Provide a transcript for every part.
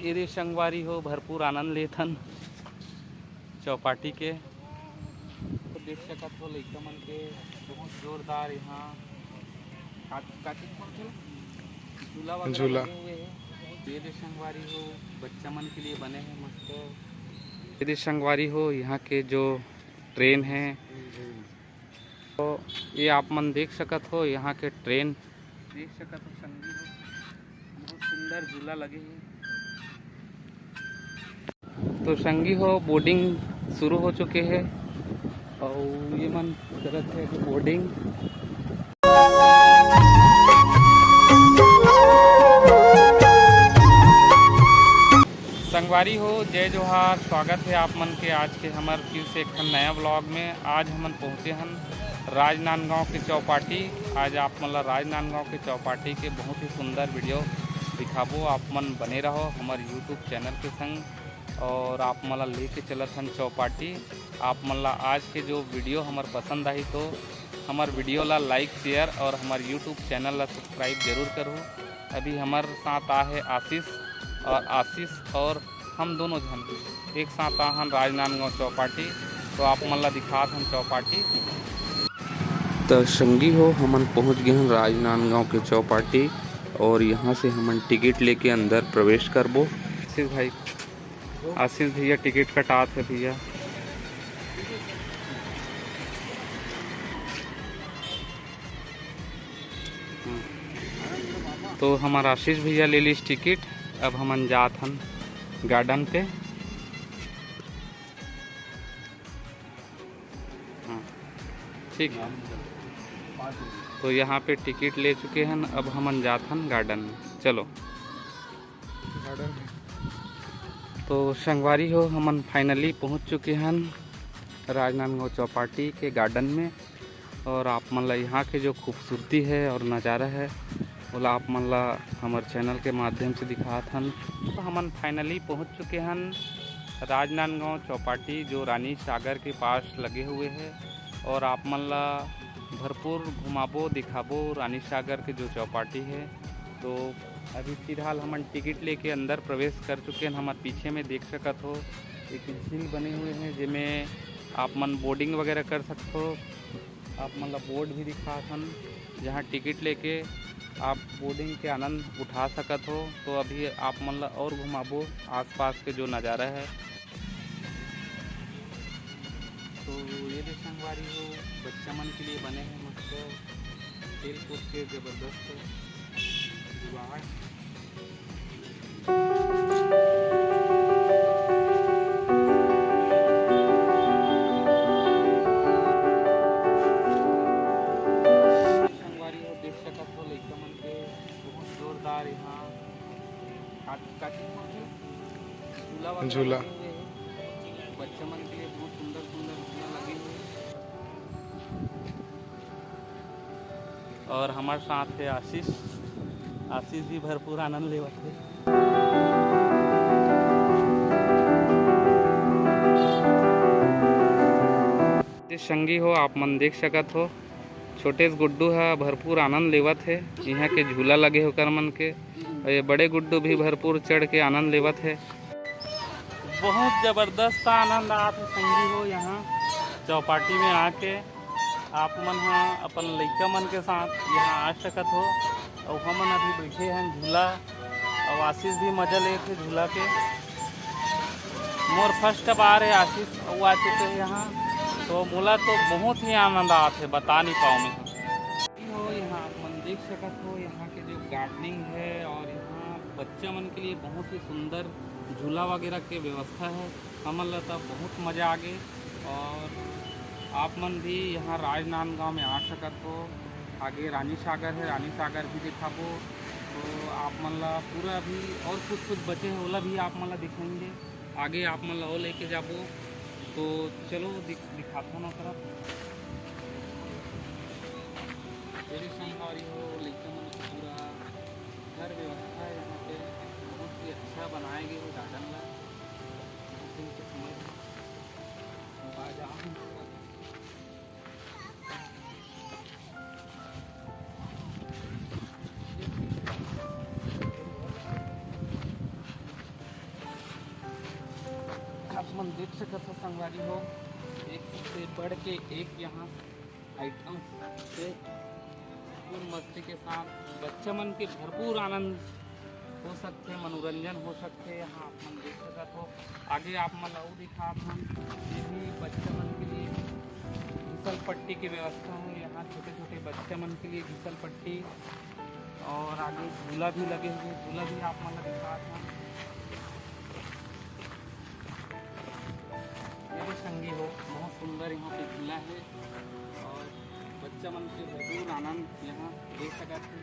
Array संगवारी हो भरपूर आनंद लेथन चौपाटी के। तो देख सकत हो लइका मन के बहुत जोरदार यहाँ झूला वगैरह लगे हुए हैं। एरे संगवारी हो बच्चा मन के लिए बने हैं मस्त। एरे संगवारी हो यहाँ के जो ट्रेन है तो ये आप मन देख सकत हो यहाँ के ट्रेन देख सकत हो संगी हो बहुत सुंदर झूला लगे हैं। तो संगी हो बोर्डिंग शुरू हो चुके हैं और ये मन करत है बोर्डिंग। संगवारी हो जय जोहार, स्वागत है आप मन के आज के हमार फिर से एक नया ब्लॉग में। आज हमन पहुँचे हन राजनांदगांव के चौपाटी। आज आप मन राजनांदगांव के चौपाटी के बहुत ही सुंदर वीडियो दिखाबो। आप मन बने रहो हमारे यूट्यूब चैनल के संग और आप मन लेके चलत हन चौपाटी। आप मन आज के जो वीडियो हमार पसंद आई तो हमार वीडियो ला लाइक शेयर और हमारे यूट्यूब चैनल ला सब्सक्राइब जरूर करो। अभी हमारे साथ आ है आशीष और हम दोनों जन एक साथ आहन राजनांदगांव चौपाटी। तो आप मन ला दिखात हम चौपाटी। तो संगी हो हमन पहुंच गए हैं राजनांदगांव के चौपाटी और यहाँ से हमन टिकट लेके अंदर प्रवेश करबो। आशीष भैया टिकट कटात है भैया। तो हमारा आशीष भैया ले ली टिकट। अब हमन जात हन गार्डन पे। ठीक है तो यहाँ पे टिकट ले चुके हैं। अब हमन जात हन गार्डन में। चलो तो संगवारी हो हमन फाइनली पहुँच चुके हैं राजनांदगांव चौपाटी के गार्डन में। और आप मन ला यहाँ के जो खूबसूरती है और नज़ारा है बोला आप मन ला हमारे चैनल के माध्यम से दिखात हन। तो हमन फाइनली पहुँच चुके हैं राजनांदगांव चौपाटी जो रानी सागर के पास लगे हुए हैं। और आप मन ला भरपूर घुमाबो दिखाबो रानी सागर के जो चौपाटी है। तो अभी फिलहाल हमन टिकट लेके अंदर प्रवेश कर चुके हैं। हमारे पीछे में देख सकत हो एक झील बने हुए हैं जिसमें आप मन बोर्डिंग वगैरह कर सकते हो। आप मन ला बोर्ड भी दिखात हन जहाँ टिकट लेके आप बोर्डिंग के आनंद उठा सकत हो। तो अभी आप मन ला और घुमाबो आसपास के जो नज़ारा है। तो ये भी संगवारी हो बच्चा मन के लिए बने हैं मस्त खेल कूद के ज़बरदस्त जुगाड़। संगवारी हो देख सकत हो लइका मन के बहुत जोरदार यहाँ झूला बच्चा मन के लिए बहुत सुंदर सुंदर झूला लगे हुए। और हमारे साथ है आशीष भी भरपूर आनंद लेवत है। संगी हो आप मन देख सकत हो छोटे गुड्डू है भरपूर आनंद लेवत है यहाँ के झूला लगे होकर मन के। और ये बड़े गुड्डू भी भरपूर चढ़ के आनंद लेवत है। बहुत ज़बरदस्त आनंद आप संगी हो यहाँ चौपाटी में आके। आप मन हाँ अपन लइका मन के साथ यहाँ आ सकत हो। और हमन अभी बैठे हैं झूला और आशीष भी मजा ले थे झूला के। मोर फर्स्ट बार है आशीष और आ चुके हैं यहाँ। तो मोला तो बहुत ही आनंद आते है बता नहीं पाऊँ मैं हो। यहाँ आप मन देख सकत हो यहाँ के जो गार्डनिंग है और यहाँ बच्चा मन के लिए बहुत ही सुंदर झूला वगैरह के व्यवस्था है। हमन ला तो बहुत मज़ा आ गए। और आप मन भी यहाँ राजनांदगांव में आ सकत हो। आगे रानी सागर है रानी सागर भी दिखाबो। तो आप मन ला पूरा अभी और कुछ बचे हैं ओला भी आप मन ला दिखाएंगे। आगे आप मन ला वो लेके जाबो। तो चलो दिखाता हूँ तरफ तेरी संगवारी हो लइका मन पूरा घर व्यवस्था है यहाँ पे बहुत ही अच्छा बनाए गए हो गार्डन ला। बहुत दिन से समय मन देख सकत हो संगवारी हो, एक से बढ़ के एक यहाँ आइटम से फुल मस्ती के साथ बच्चा मन के भरपूर आनंद हो सकते हैं, मनोरंजन हो सकते हैं। यहाँ आप मन देख सकते हो। आगे आप मन और दिखा मन ये भी बच्चा मन के लिए घिसल पट्टी की व्यवस्था है। यहाँ छोटे छोटे बच्चे मन के लिए घिसल पट्टी और आगे झूला भी लगे हुए, झूला भी आप मन दिखा था। ये भी संगी हो, बहुत सुंदर यहाँ पे झूला है और बच्चा मन के भरपूर आनंद यहाँ ले सकते हैं।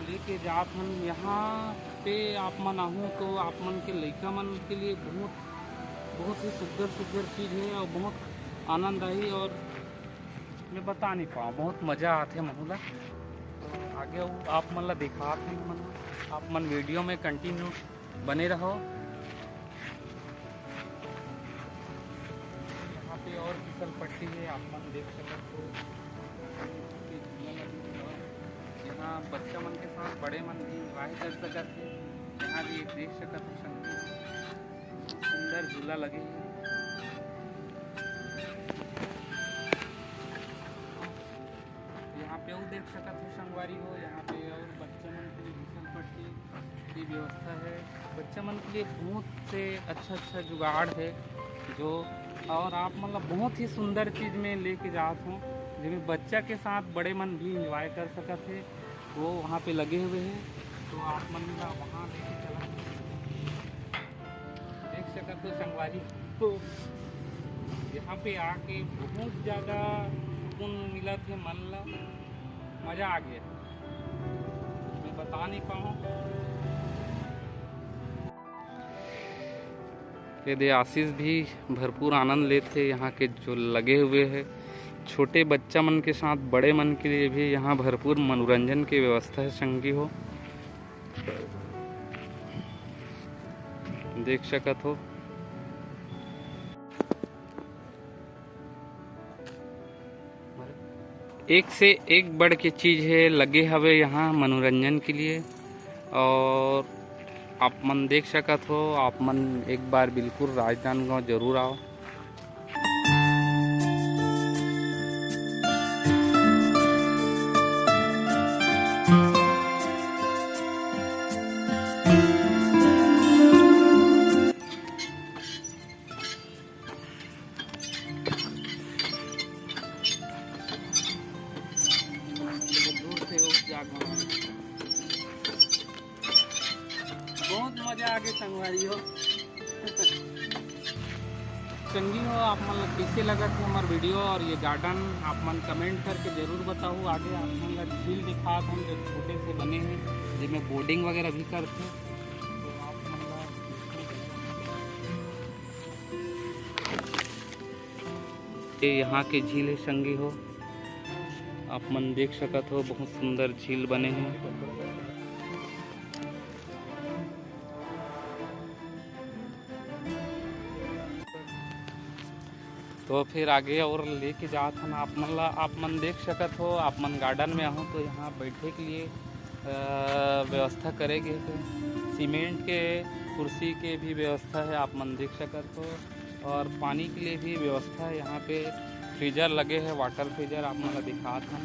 लेके जात हम यहाँ पे आप मन आहूँ तो आप मन के लड़का मन के लिए बहुत ही सुंदर चीज़ है और बहुत आनंद आई और मैं बता नहीं पाऊँ, बहुत मज़ा आते मनला। तो आगे आप मन ला दिखाते हैं मन, आप मन वीडियो में कंटिन्यू बने रहो। यहाँ पे और फिसल पट्टी है, आप मन देख सकते हो। यहाँ बच्चा मन के साथ बड़े मन भी इंजॉय कर सकते हैं। यहाँ भी देख सकते हो संगीत सुंदर झूला लगे हैं। यहाँ पे और देख सकते हो संगवारी हो, यहाँ पे और बच्चा मन के लिए फिसल पट्टी की व्यवस्था है। बच्चा मन के लिए बहुत से अच्छा जुगाड़ है जो, और आप मतलब बहुत ही सुंदर चीज़ में लेके जाते हूँ जिसमें बच्चा के साथ बड़े मन भी इंजॉय कर सकते हैं। वो वहाँ पे लगे हुए हैं, तो आप मन वहाँ लेके चला देख सकते हो संगवारी। तो यहाँ पे आके बहुत ज़्यादा सुकून मिला थे, मन ला मज़ा आ गया, मैं बता नहीं पाऊँ। यदि आशीष भी भरपूर आनंद लेते यहाँ के जो लगे हुए हैं। छोटे बच्चा मन के साथ बड़े मन के लिए भी यहाँ भरपूर मनोरंजन की व्यवस्था है संगी हो, देख सकत हो। एक से एक बढ़ के चीज है लगे हवे यहाँ मनोरंजन के लिए, और आप मन देख सकत हो। आप मन एक बार बिल्कुल राजनांदगांव जरूर आओ। बहुत मजा आ गया संगवारी हो। संगी हो, आप मन कैसे लगा थे हमारा वीडियो और ये गार्डन, आप मन कमेंट करके जरूर बताओ। आगे आप मन झील दिखा हम जो छोटे से बने हैं जिसमें बोर्डिंग वगैरह भी करते हैं। तो आप मन ये यहाँ के झील है संगी हो, आप मन देख सकते हो। बहुत सुंदर झील बने हैं। तो फिर आगे और लेके जात हम आप मन देख सकत हो। आप मन गार्डन में आहूँ तो यहाँ बैठे के लिए व्यवस्था करेंगे। सीमेंट के कुर्सी के भी व्यवस्था है, आप मन देख सकत हो। और पानी के लिए भी व्यवस्था है। यहाँ पे फ्रीजर लगे हैं, वाटर फ्रीजर आप मन दिखात हम।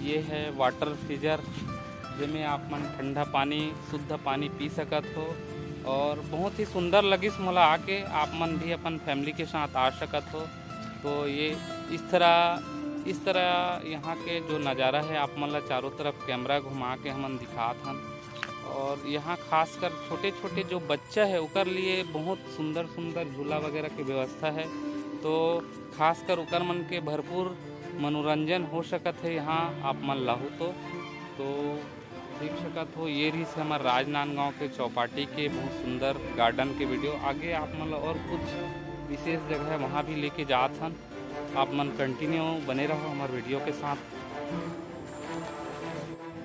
ये है वाटर फ्रीजर जिसमें आप मन ठंडा पानी शुद्ध पानी पी सकत हो। और बहुत ही सुंदर लगिस मोला आके, आप मन भी अपन फैमिली के साथ आ सकत हो। तो ये इस तरह यहाँ के जो नज़ारा है आप मन ला चारों तरफ कैमरा घुमा के हमन दिखात हन। और यहाँ खासकर छोटे छोटे जो बच्चा है उकर लिए बहुत सुंदर झूला वगैरह की व्यवस्था है। तो खासकर उकर मन के भरपूर मनोरंजन हो सकत है यहाँ आप मन लाहू तो देख सकत हो। ये रही से हमारे राजनांदगांव के चौपाटी के बहुत सुंदर गार्डन के वीडियो। आगे आप मन और कुछ विशेष जगह है वहाँ भी लेके जात हन। आप मन कंटिन्यू बने रहो हमारे वीडियो के साथ।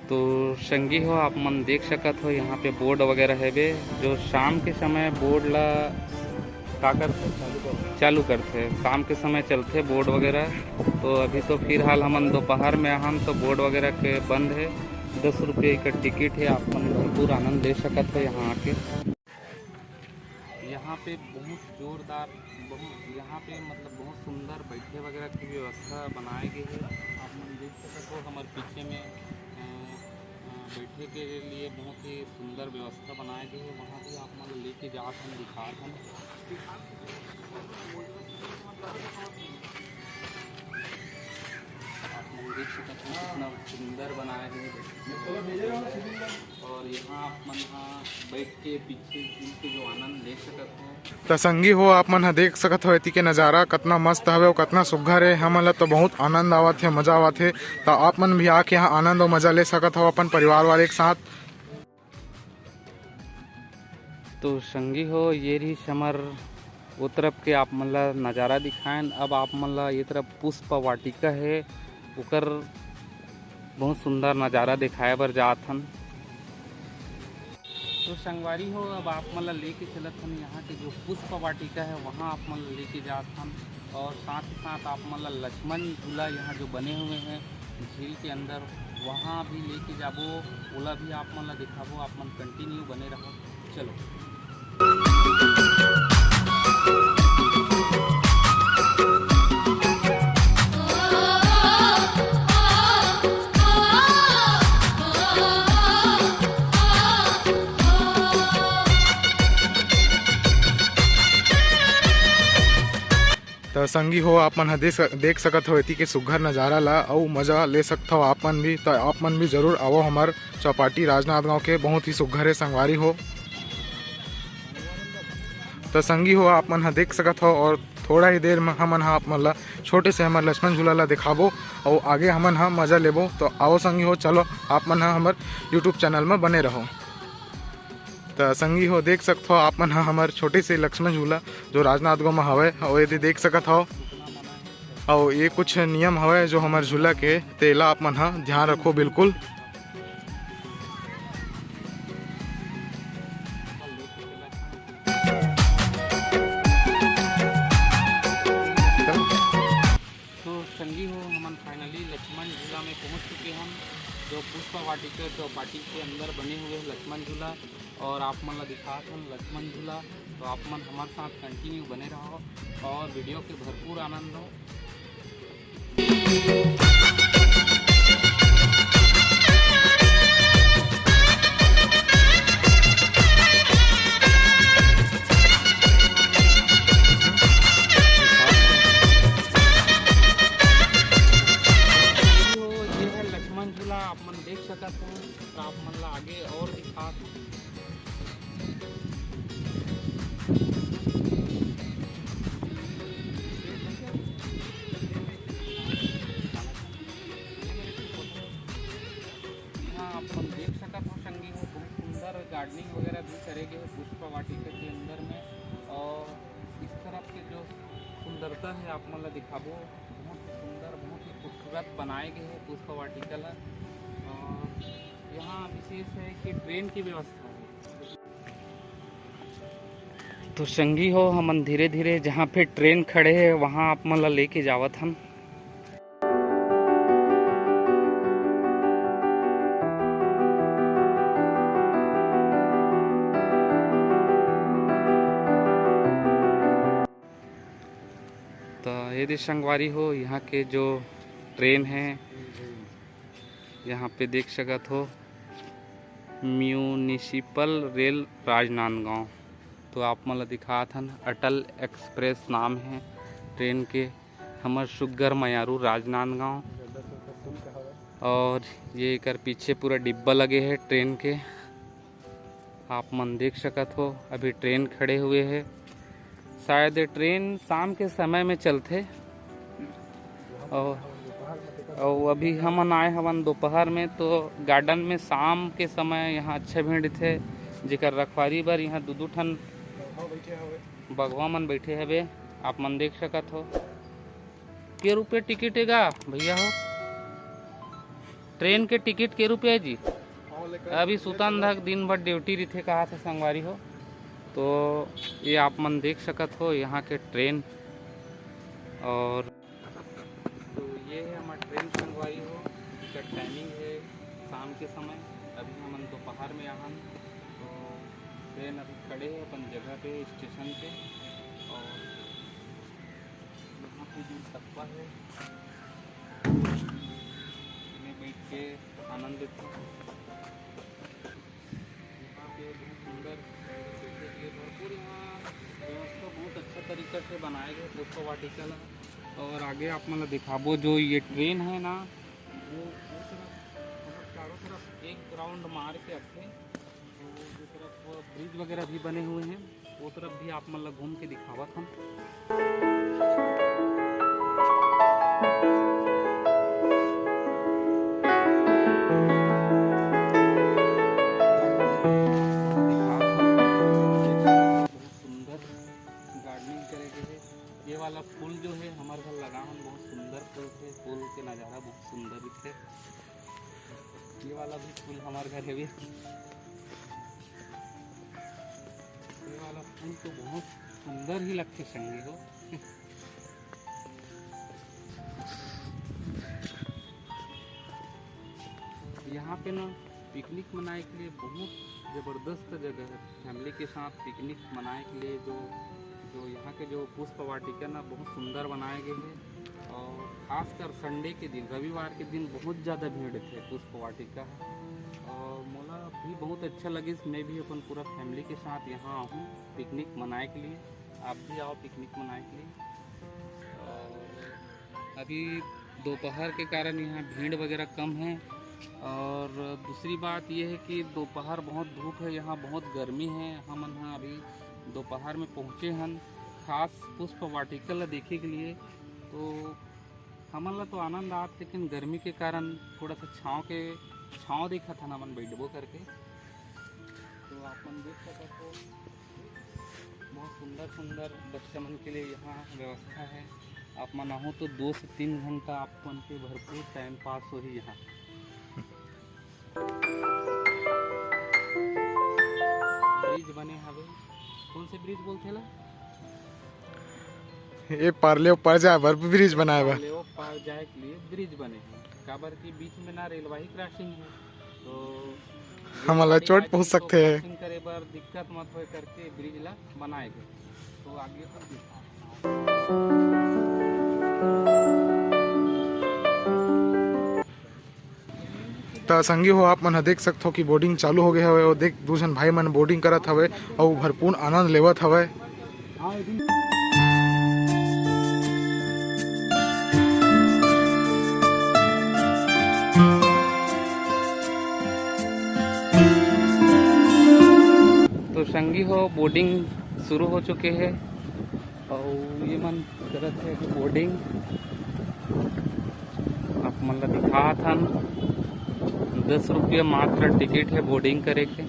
तो संगी हो, आप मन देख सकत हो यहाँ पे बोर्ड वगैरह है वे जो शाम के समय बोर्ड ला का करते चालू कर चालू करते, शाम के समय चलते बोर्ड वगैरह। तो अभी तो फिलहाल हम दोपहर में आहन तो बोर्ड वगैरह के बंद है। 10 रुपये का टिकट है, आप मन भरपूर आनंद ले सकते हो यहाँ आके। यहाँ पे बहुत जोरदार, बहुत यहाँ पे मतलब बहुत सुंदर बैठे वगैरह की व्यवस्था बनाई गई है। आप मन देख सकते हो हमारे पीछे में बैठे के लिए बहुत ही सुंदर व्यवस्था बनाई गई है। वहाँ भी आप मन लेके जात हम दिखात हम। आप मन देख सकते हो कितना सुंदर बनाए गए और यहाँ आप मन बैठ के पीछे के जो आनंद ले सकते हो। तो संगी हो आप मन देख सकत हो एती के नज़ारा कतना मस्त हवे और कतना सुघ्घर है। हमन ला तो बहुत आनंद आवत है, मजा आवत है। तो आप मन भी आके यहाँ आनंद और मजा ले सकत हो अपन परिवार वाले के साथ। तो संगी हो ये रही समर वो तरफ के आप मन ला नज़ारा दिखाएं। अब आप मन ला ये तरफ पुष्प वाटिका है, उकर बहुत सुंदर नज़ारा दिखाए बर जात हन। तो संगवारी हो अब आप मन ला लेके चलत हन यहाँ के जो पुष्प वाटिका है वहाँ आप मन ला लेके जात हन। और साथ ही साथ आप मन ला लक्ष्मण झूला यहाँ जो बने हुए हैं झील के अंदर वहाँ भी लेके जाबो, ओला भी आप मन ला दिखाबो। आप मन कंटिन्यू बने रहो, चलो। तो संगी हो आप मन देख सकत हो एती के सुघ्घर नज़ारा ला और मजा ले सकत हो आप मन भी। तो आप मन भी जरूर आओ हमार चौपाटी राजनांदगांव के, बहुत ही सुघ्घर है संगवारी हो। तो संगी हो आप मन देख सकत हो और थोड़ा ही देर में हमन आप मन ला छोटे से हमार लक्ष्मण झूला ला दिखाबो और आगे हमन मजा लेबो। तो आओ संगी हो, चलो आप मन हमार यूट्यूब चैनल में बने रहो। तो संगी हो देख सकते हो आप मन हमार छोटे से लक्ष्मण झूला जो राजनांदगांव में हवे और ये देख सकत हो। और ये कुछ नियम हवे जो हमार झूला के, तेला आप मन ध्यान रखो बिल्कुल। तो संगी हो हम फाइनली लक्ष्मण झूला में पहुंच चुके हैं, जो पुष्प वाटिका चौपाटी के अंदर बने हुए हैं लक्ष्मण झूला। और आप मन ला दिखाते हैं लक्ष्मण झूला। तो आप मन हमारे साथ कंटिन्यू बने रहो और वीडियो के भरपूर आनंद लो। ये है लक्ष्मण झूला, आप मन देख सकते हो। तो आप मन ला आगे और दिखा आप मन देख सकते हो संगी हो। बहुत सुंदर गार्डनिंग वगैरह भी करेंगे पुष्प वाटिका के अंदर में। और इस तरफ के जो सुंदरता है आप मन ला दिखाबो, बहुत सुंदर बहुत ही खूबसूरत बनाए गए हैं पुष्प वाटिका ला। और यहाँ विशेष है कि ट्रेन की व्यवस्था है। तो संगी हो हम धीरे धीरे जहाँ पे ट्रेन खड़े है वहाँ आप मन ला लेके जावत हम। तो यदि संगवारी हो यहाँ के जो ट्रेन है यहाँ पे देख सकत हो, म्यूनिसिपल रेल राजनांदगांव। तो आप मन ला दिखात हन अटल एक्सप्रेस नाम है ट्रेन के, हमर सुग्घर मयारू राजनांदगांव। और ये कर पीछे पूरा डिब्बा लगे है ट्रेन के, आप मन देख सकत हो। अभी ट्रेन खड़े हुए है, शायद ट्रेन शाम के समय में चलते। और अभी हम आए हवन दोपहर में। तो गार्डन में शाम के समय यहाँ अच्छा भीड़ थे, जेकर रखवारी बर यहाँ दू ठन बगवा मन बैठे हवे, आप मन देख सकत हो। के रुपये टिकट है गा भैया हो? ट्रेन के टिकट के रुपये जी? अभी सुतन तक दिन भर ड्यूटी रही कहा था संगवारी हो। तो ये आप मन देख सकत हो यहाँ के ट्रेन और तो ये है हमारा ट्रेन संगवारी हो, इसका टाइमिंग है शाम के समय। अभी हम दोपहर में यहाँ तो ट्रेन अभी खड़े हैं अपन जगह पे स्टेशन पे, और यहाँ पे जो टप्पा है इसमें बैठ के आनंद लेते हैं। यहाँ पे बहुत सुंदर बैठने के लिए भरपूर यहाँ व्यवस्था बहुत अच्छा तरीका से बनाए गए पुष्प वाटिका ला। और आगे आप मतलब दिखाबो जो ये ट्रेन है ना, वो चारों तरफ एक राउंड मार के रखे, तो जो तरफ ब्रिज वगैरह भी बने हुए हैं वो तरफ भी आप मतलब घूम के दिखावत हम। ये वाला फूल जो है हमारे घर लगा हम, बहुत सुंदर फूल थे, फूल के नज़ारा बहुत सुंदर दिखे। ये वाला भी फूल हमारे घर है भी, ये वाला फूल तो बहुत सुंदर ही लगते संगी हो। यहाँ पे ना पिकनिक मनाने के लिए बहुत ज़बरदस्त जगह है, फैमिली के साथ पिकनिक मनाने के लिए। जो यहाँ के जो पुष्प वाटिका ना बहुत सुंदर बनाए गए हैं, और ख़ासकर संडे के दिन, रविवार के दिन बहुत ज़्यादा भीड़ थे पुष्प वाटिका। और मोला भी बहुत अच्छा लगे, मैं भी अपन पूरा फैमिली के साथ यहाँ आऊँ पिकनिक मनाने के लिए। आप भी आओ पिकनिक मनाने के लिए। और अभी दोपहर के कारण यहाँ भीड़ वगैरह कम है, और दूसरी बात यह है कि दोपहर बहुत धूप है, यहाँ बहुत गर्मी है। हम यहाँ अभी दोपहर में पहुँचे हन खास पुष्प वाटिका ला देखे के लिए। तो हमला तो आनंद आत, लेकिन गर्मी के कारण थोड़ा सा छाँव देखा था ना मन बैठबो करके। तो आप मन देख सकते हो बहुत सुंदर सुंदर बच्चा मन के लिए यहाँ व्यवस्था है। आप मन आहो तो 2 से 3 घंटा आप मन के भरपूर टाइम पास हो ही यहाँ। ब्रिज बने हवे, कौन से ब्रिज बोलते ला? ये पारले पार जाए बर ब्रिज बनाए बा, पार जाए के लिए ब्रिज बने हैं। काबर की बीच में ना रेलवाही क्रॉसिंग है, तो हमला चोट पहुंच सकते हैं। क्रॉसिंग करे बर दिक्कत मत होए करके ब्रिज ला बनाए गए। तो आगे तक दिखा तो संगी हो आप मन देख सकते हो कि बोर्डिंग चालू हो गया हवे, और देख दूसरे भाई मन बोर्डिंग करत हवे और भरपूर आनंद लेवत हवे। तो संगी हो बोर्डिंग शुरू हो चुके हैं, और ये मन करत है कि बोर्डिंग आप मन ला दिखा था। 10 रुपया मात्र टिकट है बोर्डिंग करे के।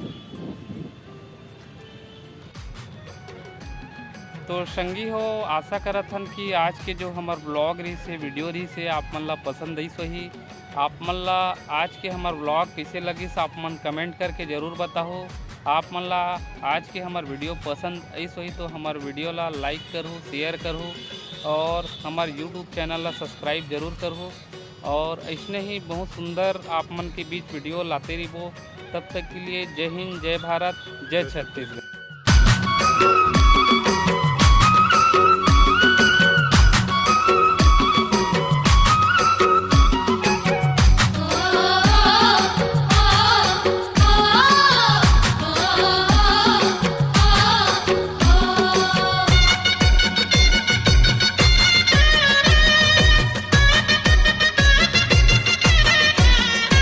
तो संगी हो आशा करत हन कि आज के जो हमार ब्लॉग रही से वीडियो रही से आप मन ला पसंद आई सही। आप मन ला आज के हमार ब्लॉग कैसे लगी आप मन कमेंट करके ज़रूर बताओ। आप मन ला आज के हमार वीडियो पसंद आई सही तो हमार वीडियो ला लाइक करो, शेयर करो, और हमार यूट्यूब चैनल ला सब्सक्राइब जरूर करो। और ऐसे ही बहुत सुंदर आप मन के बीच वीडियो लाते रहो। तब तक के लिए जय हिंद, जय भारत, जय छत्तीसगढ़।